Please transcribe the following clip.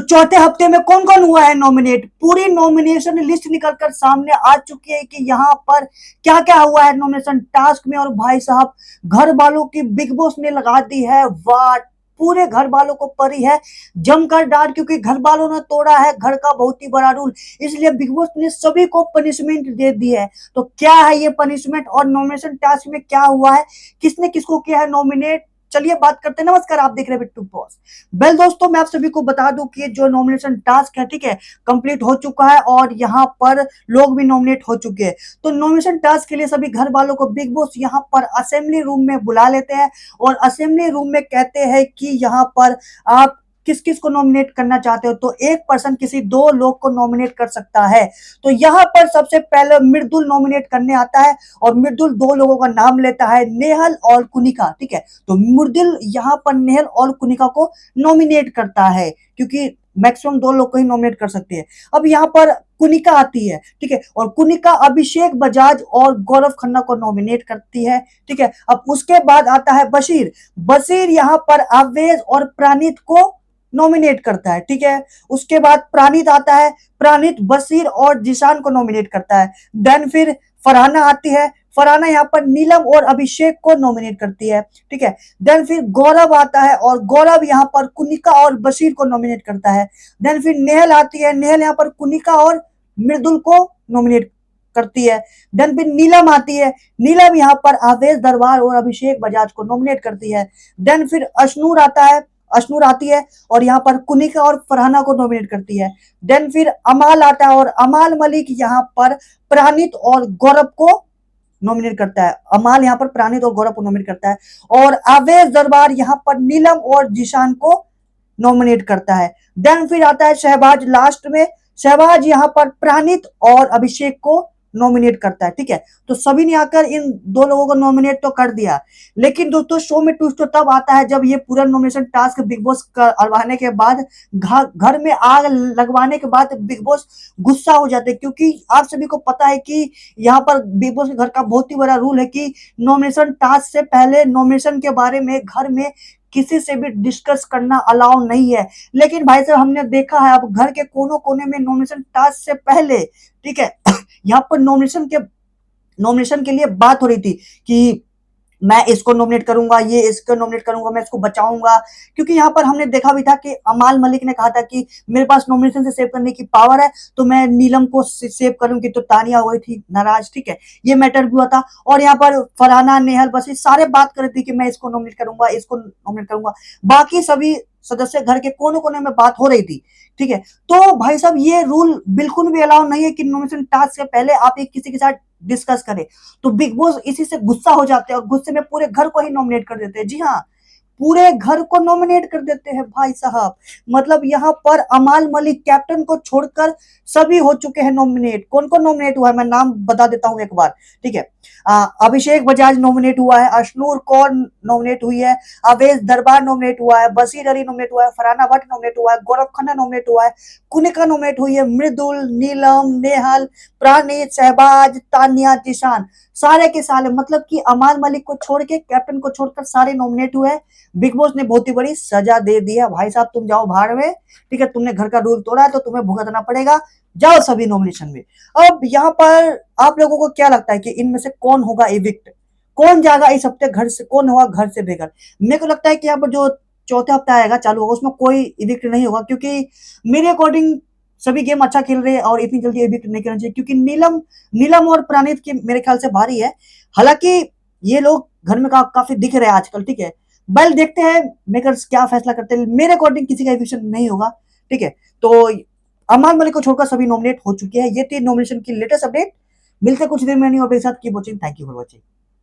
तो चौथे हफ्ते में कौन कौन हुआ है नॉमिनेट, पूरी नॉमिनेशन लिस्ट निकल कर सामने आ चुकी है कि यहाँ पर क्या क्या हुआ है नॉमिनेशन टास्क में। और भाई साहब घर वालों की बिग बॉस ने लगा दी है वाट, पूरे घर वालों को पड़ी है जमकर डांट, क्योंकि घर वालों ने तोड़ा है घर का बहुत ही बड़ा रूल, इसलिए बिग बॉस ने सभी को पनिशमेंट दे दी है। तो क्या है ये पनिशमेंट और नॉमिनेशन टास्क में क्या हुआ है, किसने किसको किया है नॉमिनेट, चलिए बात करते हैं। नमस्कार, आप देख रहे हैं बिट्टू बॉस। वेल दोस्तों, मैं आप सभी को बता दूं कि जो नॉमिनेशन टास्क है, ठीक है, कंप्लीट हो चुका है और यहाँ पर लोग भी नॉमिनेट हो चुके हैं। तो नॉमिनेशन टास्क के लिए सभी घर वालों को बिग बॉस यहाँ पर असेंबली रूम में बुला लेते हैं और असेंबली रूम में कहते हैं कि यहाँ पर आप किस किस को नॉमिनेट करना चाहते हो। तो एक पर्सन किसी दो लोग को नॉमिनेट कर सकता है। तो यहाँ पर सबसे पहले मृदुल नॉमिनेट करने आता है और मृदुल दो लोगों का नाम लेता है, नेहल और कुनिका, ठीक है। तो मृदुल यहाँ पर नेहल और कुनिका को नॉमिनेट करता है, क्योंकि मैक्सिमम दो लोग को ही नॉमिनेट कर सकते हैं। अब यहाँ पर कुनिका आती है, ठीक है, और कुनिका अभिषेक बजाज और गौरव खन्ना को नॉमिनेट करती है, ठीक है। अब उसके बाद आता है बशीर, बशीर यहाँ पर आवेश और प्राणित को नॉमिनेट करता है, ठीक है। उसके बाद प्राणित आता है, प्राणित बशीर और जिशान को नॉमिनेट करता है। देन फिर फरहाना आती है, फरहाना यहाँ पर नीलम और अभिषेक को नॉमिनेट करती है, ठीक है। देन फिर गौरव आता है और गौरव यहाँ पर कुनिका और बशीर को नॉमिनेट करता है। देन फिर नेहल आती है, नेहल यहाँ पर कुनिका और मृदुल को नॉमिनेट करती है। देन फिर नीलम आती है, नीलम यहाँ पर आवेश दरबार और अभिषेक बजाज को नॉमिनेट करती है। देन फिर अशनूर आता है, अशनूर आती है और यहाँ पर कुनिका और फरहाना को नॉमिनेट करती है। देन फिर अमाल आता है और अमाल मलिक यहाँ पर प्राणित और गौरव को नॉमिनेट करता है। अमाल यहाँ पर प्राणित और गौरव को नॉमिनेट करता है और आवेश दरबार यहाँ पर नीलम और जिशान को नॉमिनेट करता है। देन फिर आता है शहबाज लास्ट में, शहबाज यहाँ पर प्राणित और अभिषेक को नॉमिनेट करता है, ठीक है। तो सभी ने आकर इन दो लोगों को नॉमिनेट तो कर दिया, लेकिन दोस्तों शो में ट्विस्ट तो तब आता है जब ये पूरा नॉमिनेशन टास्क बिग बॉस करवाने के बाद, घर में आग लगवाने के बाद बिग बॉस गुस्सा हो जाते हैं, क्योंकि आप सभी को पता है कि यहाँ पर बिग बॉस के घर का बहुत ही बड़ा रूल है कि नॉमिनेशन टास्क से पहले नॉमिनेशन के बारे में घर में किसी से भी डिस्कस करना अलाउ नहीं है। लेकिन भाई साहब हमने देखा है अब घर के कोनों कोने में नॉमिनेशन टास्क से पहले, ठीक है, यहाँ पर नॉमिनेशन के लिए बात हो रही थी कि मैं इसको नॉमिनेट करूंगा, ये इसको नॉमिनेट करूंगा, मैं इसको बचाऊंगा। क्योंकि यहाँ पर हमने देखा भी था कि अमाल मलिक ने कहा था कि मेरे पास नॉमिनेशन से सेव करने की पावर है, तो मैं नीलम को सेव करूंगी। तो तानिया हुई थी नाराज, ठीक है, ये मैटर भी हुआ था। और यहाँ पर फरहाना, नेहल, बशीर सारे बात कर रहे थे कि मैं इसको नॉमिनेट करूंगा, इसको नॉमिनेट करूंगा। बाकी सभी सदस्य घर के कोने कोने में बात हो रही थी, ठीक है। तो भाई साहब ये रूल बिल्कुल भी अलाउ नहीं है कि नॉमिनेशन टास्क से पहले आप एक किसी के साथ डिस्कस करें। तो बिग बॉस इसी से गुस्सा हो जाते हैं और गुस्से में पूरे घर को ही नॉमिनेट कर देते हैं। जी हाँ, पूरे घर को नॉमिनेट कर देते हैं भाई साहब। मतलब यहाँ पर अमाल मलिक कैप्टन को छोड़कर सभी हो चुके हैं नॉमिनेट। कौन कौन नॉमिनेट हुआ है मैं नाम बता देता हूँ एक बार, ठीक है। अभिषेक बजाज नॉमिनेट हुआ है, अशनूर कौर नॉमिनेट हुई है, अवेश दरबार नॉमिनेट हुआ है, बशीर अली नॉमिनेट हुआ है, फरहाना भट्ट नॉमिनेट हुआ है, गौरव खन्ना नॉमिनेट हुआ है, कुनिका नॉमिनेट हुई है, मृदुल, नीलम, नेहल, प्राणित, शहबाज, तानिया, जिशान, सारे के सारे, मतलब कि अमाल मलिक को छोड़ के, कैप्टन को छोड़कर सारे नॉमिनेट हुए। बिग बॉस ने बहुत ही बड़ी सजा दे दी है। भाई साहब तुम जाओ भाड़ में, ठीक है, तुमने घर का रूल तोड़ा है तो तुम्हें भुगतना पड़ेगा, जाओ सभी नॉमिनेशन में। अब यहाँ पर आप लोगों को क्या लगता है कि इनमें से कौन होगा इविक्ट, कौन जाएगा इस हफ्ते घर से, कौन होगा घर से बेघर? मेरे को लगता है कि यहाँ पर जो चौथा हफ्ता आएगा चालू होगा उसमें कोई इविक्ट नहीं होगा, क्योंकि मेरे अकॉर्डिंग सभी गेम अच्छा खेल रहे हैं और इतनी जल्दी इविक्ट नहीं करना चाहिए, क्योंकि नीलम और प्राणित की मेरे ख्याल से भारी है। हालांकि ये लोग घर में काफी दिख रहे हैं आजकल, ठीक है। बल देखते हैं मेकर्स क्या फैसला करते हैं। मेरे अकॉर्डिंग किसी का इविक्शन नहीं होगा, ठीक है। तो अमान मलिक को छोड़कर सभी नॉमिनेट हो चुके हैं। ये थी नॉमिनेशन की लेटेस्ट अपडेट। मिलते कुछ देर में नहीं और मेरे साथ की watching. Thank you for watching.